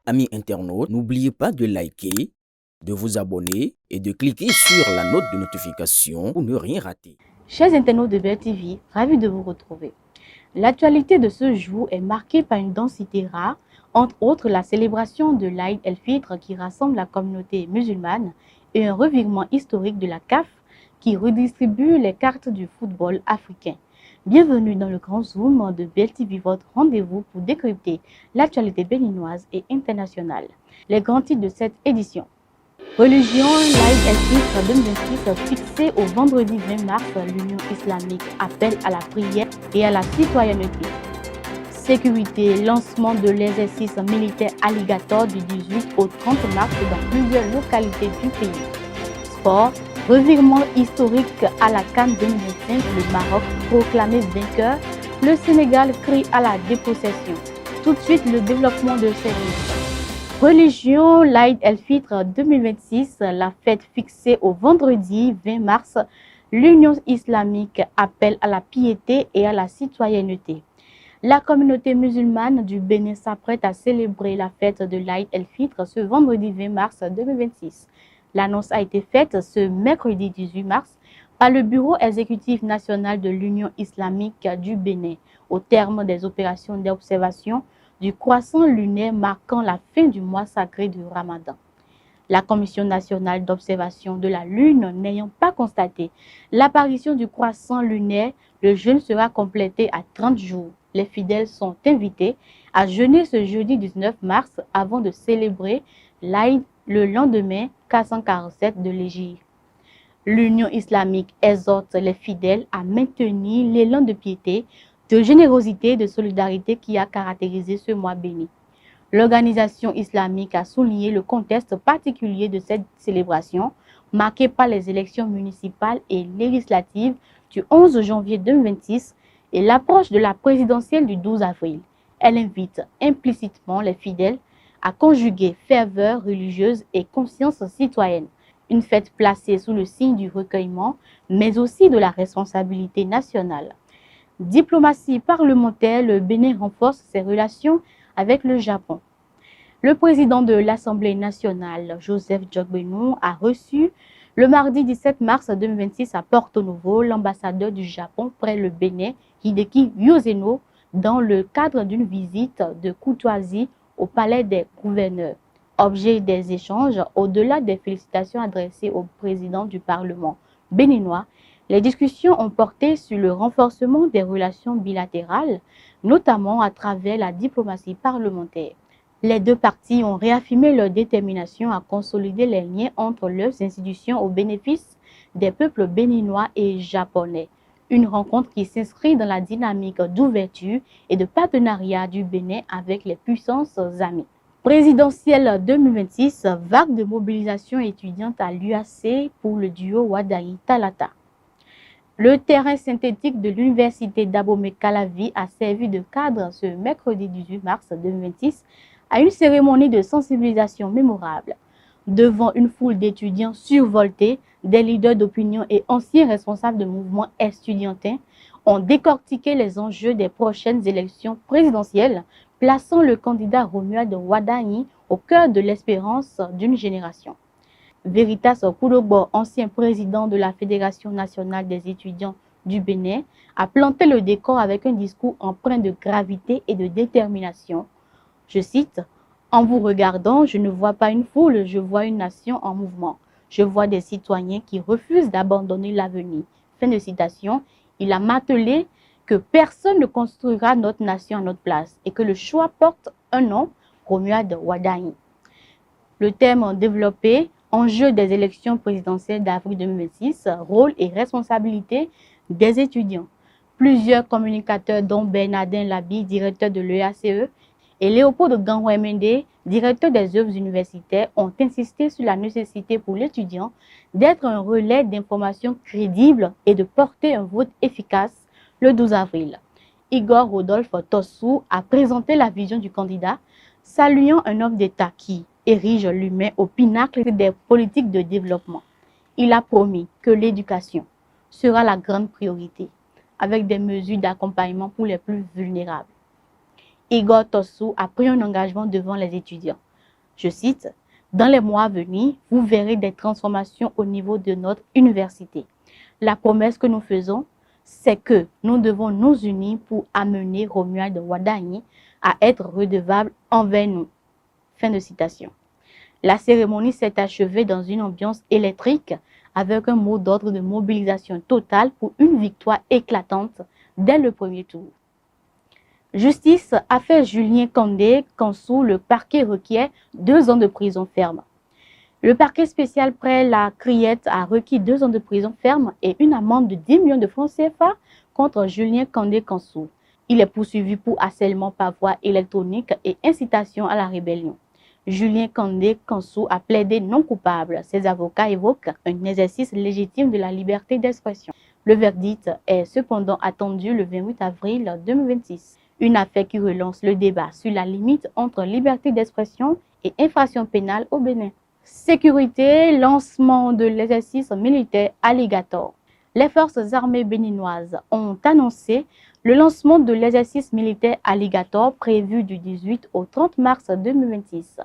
Amis internautes, n'oubliez pas de liker, de vous abonner et de cliquer sur la note de notification pour ne rien rater. Chers internautes de BEL-TV, ravi de vous retrouver. L'actualité de ce jour est marquée par une densité rare, entre autres la célébration de l'Aïd el-Fitr qui rassemble la communauté musulmane et un revirement historique de la CAF qui redistribue les cartes du football africain. Bienvenue dans le grand zoom de BEL-TV, votre rendez-vous pour décrypter l'actualité béninoise et internationale. Les grands titres de cette édition. Religion, l'Aïd el-Fitr 2026 fixé au vendredi 20 mars, l'Union islamique appelle à la prière et à la citoyenneté. Sécurité, lancement de l'exercice militaire alligator du 18 au 30 mars dans plusieurs localités du pays. Sport, revirement historique à la CAN 2025, le Maroc proclamé vainqueur, le Sénégal crie à la dépossession. Tout de suite, le développement de ces risques. Religion, l'Aïd el-Fitr 2026, la fête fixée au vendredi 20 mars, l'Union islamique appelle à la piété et à la citoyenneté. La communauté musulmane du Bénin s'apprête à célébrer la fête de l'Aïd el-Fitr ce vendredi 20 mars 2026. L'annonce a été faite ce mercredi 18 mars par le Bureau exécutif national de l'Union islamique du Bénin, au terme des opérations d'observation du croissant lunaire marquant la fin du mois sacré du Ramadan. La Commission nationale d'observation de la Lune n'ayant pas constaté l'apparition du croissant lunaire, le jeûne sera complété à 30 jours. Les fidèles sont invités à jeûner ce jeudi 19 mars avant de célébrer l'Aïd le lendemain 447 de l'Hégire. L'Union islamique exhorte les fidèles à maintenir l'élan de piété, de générosité et de solidarité qui a caractérisé ce mois béni. L'organisation islamique a souligné le contexte particulier de cette célébration, marquée par les élections municipales et législatives du 11 janvier 2026 et l'approche de la présidentielle du 12 avril. Elle invite implicitement les fidèles à conjuguer ferveur religieuse et conscience citoyenne. Une fête placée sous le signe du recueillement, mais aussi de la responsabilité nationale. Diplomatie parlementaire, le Bénin renforce ses relations avec le Japon. Le président de l'Assemblée nationale, Joseph Djogbenou, a reçu le mardi 17 mars 2026 à Porto Novo l'ambassadeur du Japon près le Bénin, Hideki Yoseno, dans le cadre d'une visite de courtoisie au palais des gouverneurs. Objet des échanges, au-delà des félicitations adressées au président du Parlement béninois, les discussions ont porté sur le renforcement des relations bilatérales, notamment à travers la diplomatie parlementaire. Les deux parties ont réaffirmé leur détermination à consolider les liens entre leurs institutions au bénéfice des peuples béninois et japonais. Une rencontre qui s'inscrit dans la dynamique d'ouverture et de partenariat du Bénin avec les puissances amies. Présidentielle 2026, vague de mobilisation étudiante à l'UAC pour le duo Wadaï-Talata. Le terrain synthétique de l'université d'Abomey-Calavi a servi de cadre ce mercredi 18 mars 2026 à une cérémonie de sensibilisation mémorable. Devant une foule d'étudiants survoltés, des leaders d'opinion et anciens responsables de mouvements estudiantins ont décortiqué les enjeux des prochaines élections présidentielles, plaçant le candidat Romuald Wardani au cœur de l'espérance d'une génération. Veritas Koulobo, ancien président de la Fédération nationale des étudiants du Bénin, a planté le décor avec un discours empreint de gravité et de détermination. Je cite, « En vous regardant, je ne vois pas une foule, je vois une nation en mouvement. Je vois des citoyens qui refusent d'abandonner l'avenir. » Fin de citation. Il a martelé que personne ne construira notre nation à notre place et que le choix porte un nom, Romuald Wardani. Le thème développé, enjeu des élections présidentielles d'avril 2026, rôle et responsabilité des étudiants. Plusieurs communicateurs, dont Bernardin Labi, directeur de l'EACE, et Léopold Gangouemende, directeur des œuvres universitaires, ont insisté sur la nécessité pour l'étudiant d'être un relais d'informations crédibles et de porter un vote efficace le 12 avril. Igor Rodolphe Tossou a présenté la vision du candidat, saluant un homme d'État qui érige l'humain au pinacle des politiques de développement. Il a promis que l'éducation sera la grande priorité, avec des mesures d'accompagnement pour les plus vulnérables. Igor Tossou a pris un engagement devant les étudiants. Je cite, « Dans les mois à venir, vous verrez des transformations au niveau de notre université. La promesse que nous faisons, c'est que nous devons nous unir pour amener Romuald Wadagni à être redevable envers nous. » Fin de citation. La cérémonie s'est achevée dans une ambiance électrique avec un mot d'ordre de mobilisation totale pour une victoire éclatante dès le premier tour. Justice, affaire Julien Kandé, Kansou, le parquet requiert 2 ans de prison ferme. Le parquet spécial près la Criette a requis 2 ans de prison ferme et une amende de 10 millions de francs CFA contre Julien Kandé Kansou. Il est poursuivi pour harcèlement par voie électronique et incitation à la rébellion. Julien Kandé Kansou a plaidé non coupable. Ses avocats évoquent un exercice légitime de la liberté d'expression. Le verdict est cependant attendu le 28 avril 2026. Une affaire qui relance le débat sur la limite entre liberté d'expression et infraction pénale au Bénin. Sécurité, lancement de l'exercice militaire Alligator. Les forces armées béninoises ont annoncé le lancement de l'exercice militaire Alligator prévu du 18 au 30 mars 2026.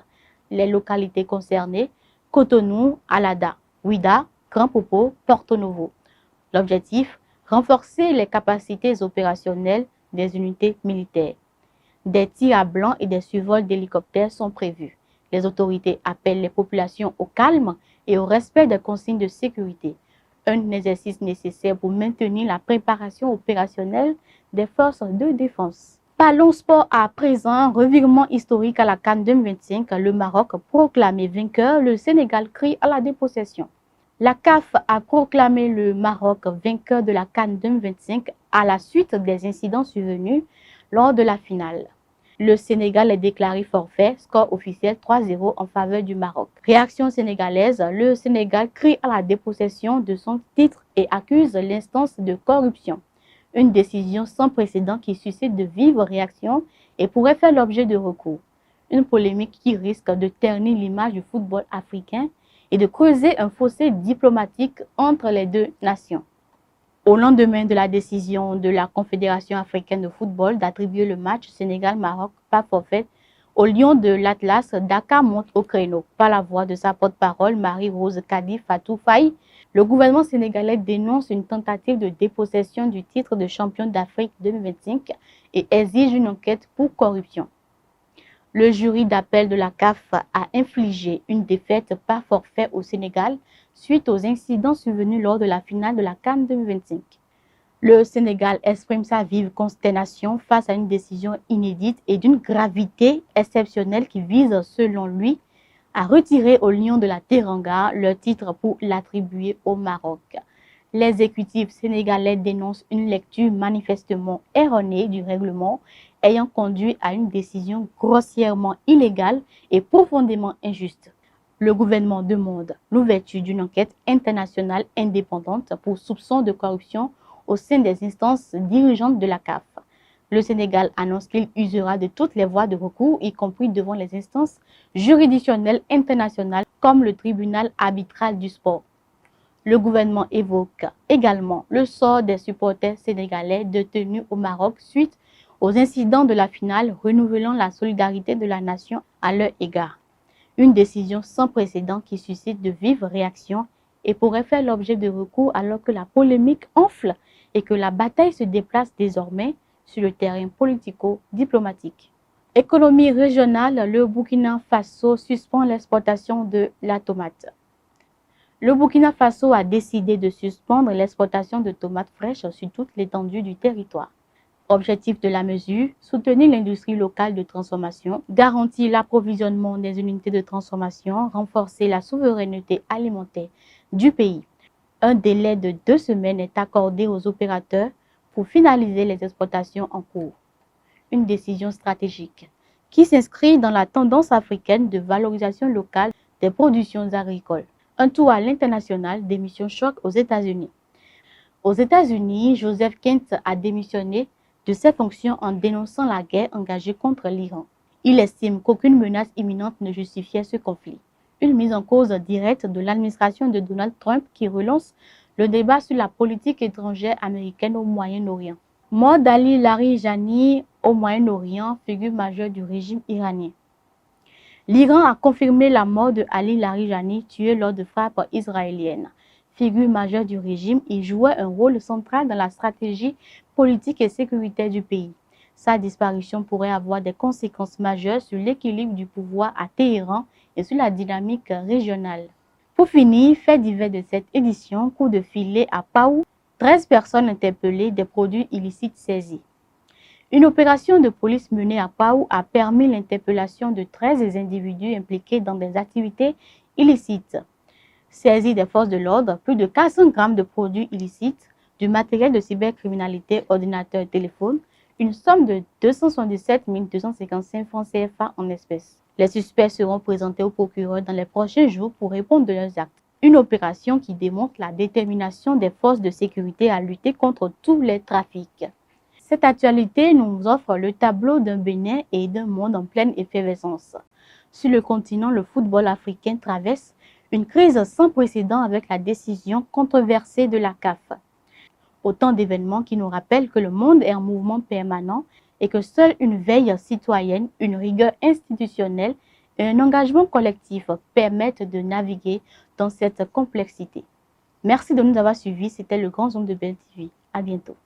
Les localités concernées, Cotonou, Alada, Ouida, Grand Popo, Porto Novo. L'objectif, renforcer les capacités opérationnelles des unités militaires. Des tirs à blanc et des survols d'hélicoptères sont prévus. Les autorités appellent les populations au calme et au respect des consignes de sécurité. Un exercice nécessaire pour maintenir la préparation opérationnelle des forces de défense. Parlons sport à présent, revirement historique à la CAN 2025, le Maroc proclamé vainqueur, le Sénégal crie à la dépossession. La CAF a proclamé le Maroc vainqueur de la CAN 2025 à la suite des incidents survenus lors de la finale. Le Sénégal est déclaré forfait, score officiel 3-0 en faveur du Maroc. Réaction sénégalaise, le Sénégal crie à la dépossession de son titre et accuse l'instance de corruption. Une décision sans précédent qui suscite de vives réactions et pourrait faire l'objet de recours. Une polémique qui risque de ternir l'image du football africain et de creuser un fossé diplomatique entre les deux nations. Au lendemain de la décision de la Confédération africaine de football d'attribuer le match Sénégal-Maroc par forfait au Lion de l'Atlas, Dakar monte au créneau. Par la voix de sa porte-parole, Marie-Rose Kadi Fatou Faye, le gouvernement sénégalais dénonce une tentative de dépossession du titre de champion d'Afrique 2025 et exige une enquête pour corruption. Le jury d'appel de la CAF a infligé une défaite par forfait au Sénégal suite aux incidents survenus lors de la finale de la CAN 2025. Le Sénégal exprime sa vive consternation face à une décision inédite et d'une gravité exceptionnelle qui vise, selon lui, à retirer aux Lions de la Teranga leur titre pour l'attribuer au Maroc. L'exécutif sénégalais dénonce une lecture manifestement erronée du règlement ayant conduit à une décision grossièrement illégale et profondément injuste. Le gouvernement demande l'ouverture d'une enquête internationale indépendante pour soupçon de corruption au sein des instances dirigeantes de la CAF. Le Sénégal annonce qu'il usera de toutes les voies de recours, y compris devant les instances juridictionnelles internationales comme le tribunal arbitral du sport. Le gouvernement évoque également le sort des supporters sénégalais détenus au Maroc suite aux incidents de la finale, renouvelant la solidarité de la nation à leur égard. Une décision sans précédent qui suscite de vives réactions et pourrait faire l'objet de recours alors que la polémique enfle et que la bataille se déplace désormais sur le terrain politico-diplomatique. Économie régionale, le Burkina Faso suspend l'exportation de la tomate. Le Burkina Faso a décidé de suspendre l'exportation de tomates fraîches sur toute l'étendue du territoire. Objectif de la mesure, soutenir l'industrie locale de transformation, garantir l'approvisionnement des unités de transformation, renforcer la souveraineté alimentaire du pays. Un délai de 2 semaines est accordé aux opérateurs pour finaliser les exportations en cours. Une décision stratégique qui s'inscrit dans la tendance africaine de valorisation locale des productions agricoles. Un tour à l'international, démission choc aux États-Unis. Aux États-Unis, Joseph Kent a démissionné de ses fonctions en dénonçant la guerre engagée contre l'Iran. Il estime qu'aucune menace imminente ne justifiait ce conflit. Une mise en cause directe de l'administration de Donald Trump qui relance le débat sur la politique étrangère américaine au Moyen-Orient. Mort d'Ali Larijani au Moyen-Orient, figure majeure du régime iranien. L'Iran a confirmé la mort de Ali Larijani, tué lors de frappes israéliennes. Figure majeure du régime, il jouait un rôle central dans la stratégie politique et sécuritaire du pays. Sa disparition pourrait avoir des conséquences majeures sur l'équilibre du pouvoir à Téhéran et sur la dynamique régionale. Pour finir, fait divers de cette édition, coup de filet à Pau, 13 personnes interpellées, des produits illicites saisis. Une opération de police menée à Pau a permis l'interpellation de 13 individus impliqués dans des activités illicites. Saisis des forces de l'ordre, plus de 400 grammes de produits illicites, du matériel de cybercriminalité, ordinateur et téléphone, une somme de 277 255 francs CFA en espèces. Les suspects seront présentés au procureur dans les prochains jours pour répondre de leurs actes. Une opération qui démontre la détermination des forces de sécurité à lutter contre tous les trafics. Cette actualité nous offre le tableau d'un Bénin et d'un monde en pleine effervescence. Sur le continent, le football africain traverse une crise sans précédent avec la décision controversée de la CAF. Autant d'événements qui nous rappellent que le monde est en mouvement permanent et que seule une veille citoyenne, une rigueur institutionnelle et un engagement collectif permettent de naviguer dans cette complexité. Merci de nous avoir suivis. C'était le Grand Zoom de BEL TV. À bientôt.